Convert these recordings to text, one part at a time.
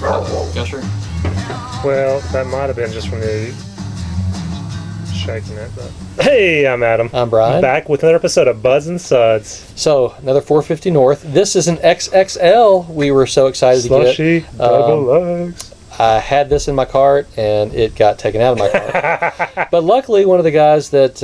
Gusher? Well, that might have been just from the shaking it. But hey, I'm Adam. I'm Bryan. Back with another episode of Buds and Suds. So, another 450 North. This is an XXL. We were so excited to get. Slushy double legs. I had this in my cart, and it got taken out of my cart. But luckily, one of the guys that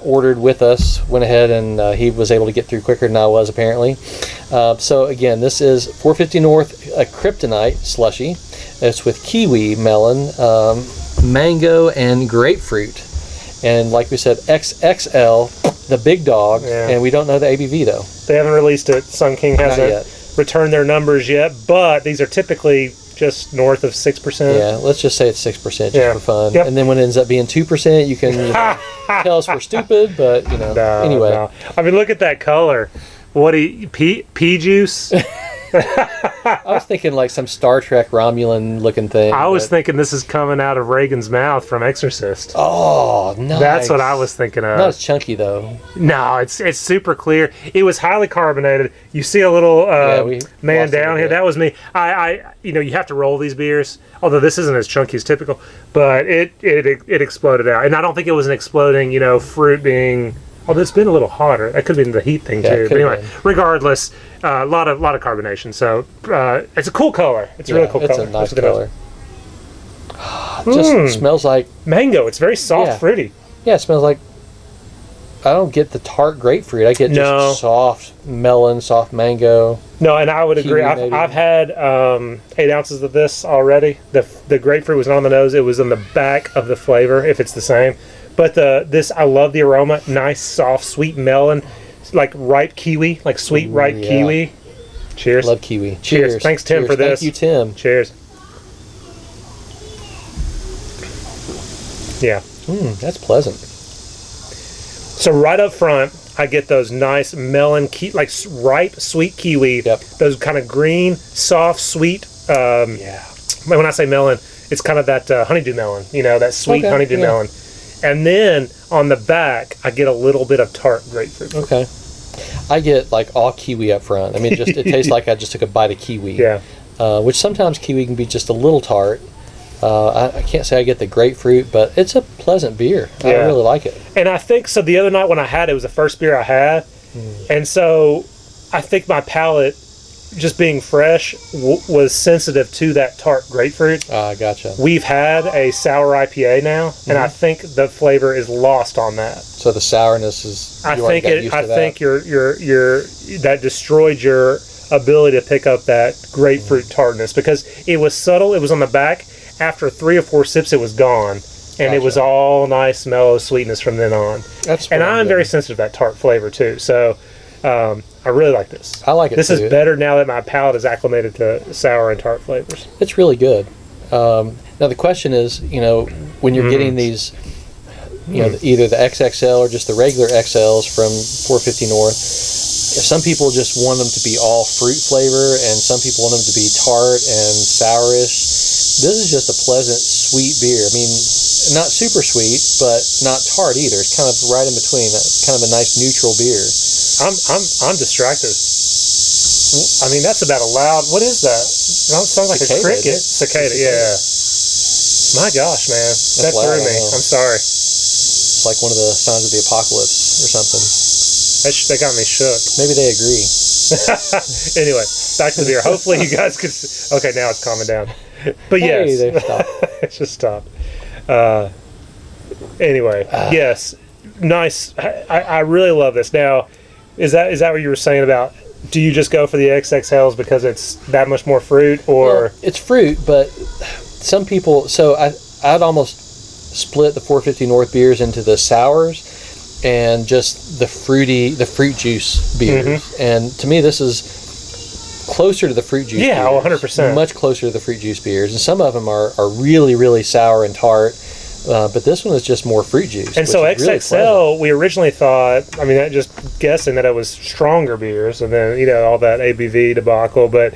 ordered with us went ahead and he was able to get through quicker than I was, apparently. So, again, this is 450 North, a Kryptonite slushy. It's with kiwi, melon, mango, and grapefruit. And like we said, XXL, the big dog, and we don't know the ABV, though. They haven't released it. Sun King hasn't returned their numbers yet, but these are typically just north of 6%. Yeah, let's just say it's 6% just for fun. Yep. And then when it ends up being 2%, you can tell us we're stupid, but, anyway. No. I mean, look at that color. What do you, pea juice? I was thinking like some Star Trek Romulan looking thing. I was thinking this is coming out of Reagan's mouth from Exorcist. Oh, nice. That's what I was thinking of. Not as chunky, though. No, it's super clear. It was highly carbonated. You see a little man down here. That was me. You have to roll these beers. Although this isn't as chunky as typical, but it exploded out. And I don't think it was an exploding, fruit being. Although it's been a little hotter. That could have been the heat thing too. But anyway, regardless, a lot of carbonation. So it's a cool color. It's a really cool color. It's a nice color. Just smells like mango. It's very soft, fruity. Yeah, it smells like. I don't get the tart grapefruit. I get just soft melon, soft mango. No, and I would agree. I've had 8 ounces of this already. The grapefruit was not on the nose. It was on the back of the flavor, if it's the same. But I love the aroma. Nice, soft, sweet melon, like ripe kiwi, like sweet ripe kiwi. Cheers. Love kiwi. Cheers. Thanks, Tim, for this. Thank you, Tim. Cheers. Yeah. That's pleasant. So right up front, I get those nice melon, like ripe, sweet kiwi. Yep. Those kind of green, soft, sweet. When I say melon, it's kind of that honeydew melon. That sweet honeydew melon. And then on the back, I get a little bit of tart grapefruit. Okay. I get like all kiwi up front. I mean, it tastes like I just took a bite of kiwi. Yeah. Which sometimes kiwi can be just a little tart. I can't say I get the grapefruit, but it's a pleasant beer. I really like it. And I think so. The other night when I had it was the first beer I had, and so I think my palate, just being fresh, was sensitive to that tart grapefruit. Gotcha. We've had a sour IPA now, and I think the flavor is lost on that. So the sourness is. I think that destroyed your ability to pick up that grapefruit tartness, because it was subtle. It was on the back. After 3 or 4 sips, it was gone, and it was all nice, mellow sweetness from then on. And I'm very sensitive to that tart flavor too. So. I really like this. I like it. This is better now that my palate is acclimated to sour and tart flavors. It's really good. Now the question is, when you're getting these, either the XXL or just the regular XLs from 450 North, some people just want them to be all fruit flavor, and some people want them to be tart and sourish. This is just a pleasant, sweet beer. I mean, not super sweet, but not tart either. It's kind of right in between. Kind of a nice neutral beer. I'm distracted. I mean, that's about a loud. What is that? It sounds like a cricket. Cicada. Yeah. My gosh, man, that threw me. I'm sorry. It's like one of the signs of the apocalypse or something. They got me shook. Maybe they agree. Anyway, back to the beer. Hopefully, you guys could. Okay, now it's calming down. But yes, they stopped. It just stopped. Anyway, yes, nice. I really love this. Now, is that what you were saying about? Do you just go for the XXLs because it's that much more fruit, or it's fruit? But some people. So I'd almost split the 450 North beers into the sours and just the fruit juice beers. And to me, this is closer to the fruit juice. Yeah, beers. 100%. Much closer to the fruit juice beers, and some of them are really, really sour and tart. But this one is just more fruit juice. And so XXL, we originally thought, just guessing that it was stronger beers, and then, all that ABV debacle. But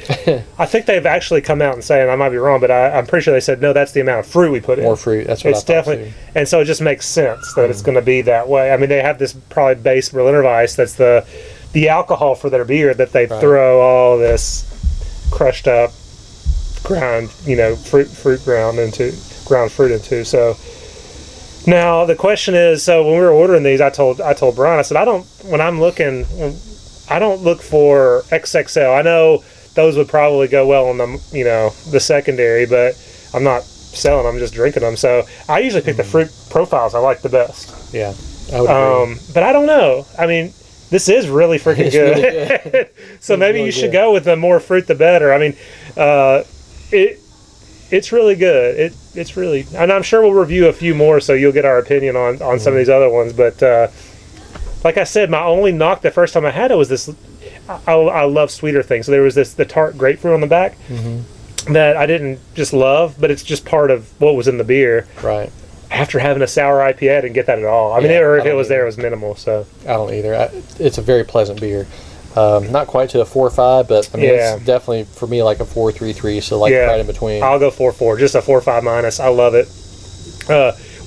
I think they've actually come out and saying, I might be wrong, but I'm pretty sure they said, no, that's the amount of fruit we put in. More fruit, that's what it's I thought definitely, too. And so it just makes sense that it's going to be that way. I mean, they have this probably base Berliner Weiss that's the alcohol for their beer that they throw all this crushed up ground, fruit ground fruit into. So now the question is, so when we were ordering these, I told Bryan, I said, I don't look for XXL. I know those would probably go well on the secondary, but I'm not selling them, I'm just drinking them. So I usually pick the fruit profiles I like the best. Yeah, I would agree. But I don't know. I mean, this is really freaking good. Really good. So maybe really you should go with the more fruit the better. I mean, it's really good. It's really, and I'm sure we'll review a few more, so you'll get our opinion on some of these other ones. But like I said, my only knock the first time I had it was this. I love sweeter things. So there was the tart grapefruit on the back that I didn't just love, but it's just part of what was in the beer. Right. After having a sour IPA, I didn't get that at all. I mean, if it was there, it was minimal. So I don't either. It's a very pleasant beer. Not quite to a 4 or 5, but I mean, it's definitely for me like a 4.33. So like right in between. I'll go 4.4, just a 4.5 minus. I love it.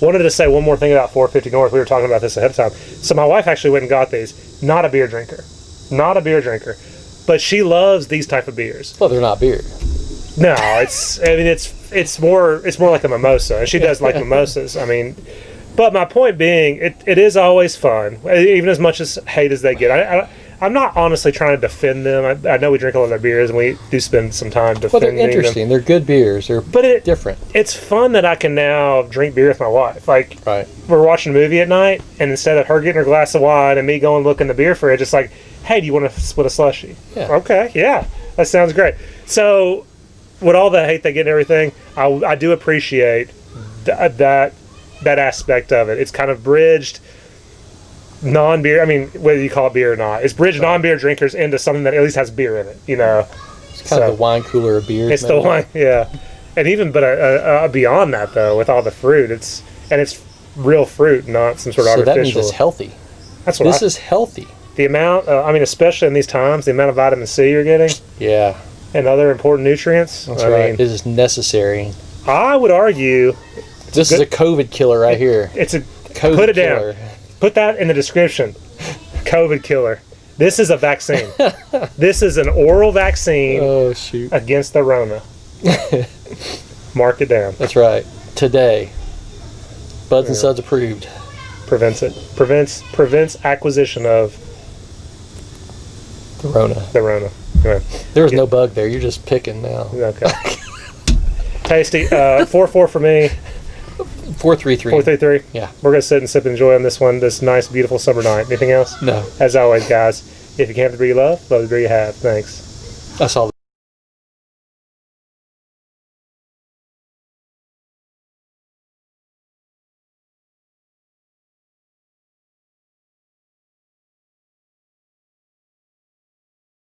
Wanted to say one more thing about 450 North. We were talking about this ahead of time. So my wife actually went and got these. Not a beer drinker, but she loves these type of beers. Well, they're not beer. No, it's more like a mimosa, and she does like mimosas. I mean, but my point being, it is always fun, even as much as hate as they get. I'm not honestly trying to defend them. I know we drink a lot of their beers, and we do spend some time defending them. Well, they're interesting. They're good beers. They're different. It's fun that I can now drink beer with my wife. Like, we're watching a movie at night, and instead of her getting her glass of wine and me going look in the beer fridge, it's like, hey, do you want to split a slushie? Yeah. Okay, yeah, that sounds great. So, with all the hate they get and everything, I do appreciate that aspect of it. It's kind of bridged non-beer. I mean, whether you call it beer or not, it's bridged non-beer drinkers into something that at least has beer in it. It's kind of the wine cooler of beer. It's the wine, yeah. And even beyond that, though, with all the fruit, it's real fruit, not some sort of artificial. So that means it's healthy. That's what this is healthy. The amount, especially in these times, the amount of vitamin C you're getting. Yeah. And other important nutrients. That's right. It is necessary. I would argue this is a COVID killer right here. It's a COVID put it killer. Down. Put that in the description. COVID killer. This is a vaccine. This is an oral vaccine against the Rona. Mark it down. That's right. Today. Buds and Suds approved. Prevents it. Prevents acquisition of the Rona. Right. There was no bug there. You're just picking now. Okay. Tasty. 4.4 for me. 4.33. 4.33. Yeah. We're gonna sit and sip and enjoy on this one. This nice, beautiful summer night. Anything else? No. As always, guys. If you can't have the beer you love the beer you have. Thanks. That's all.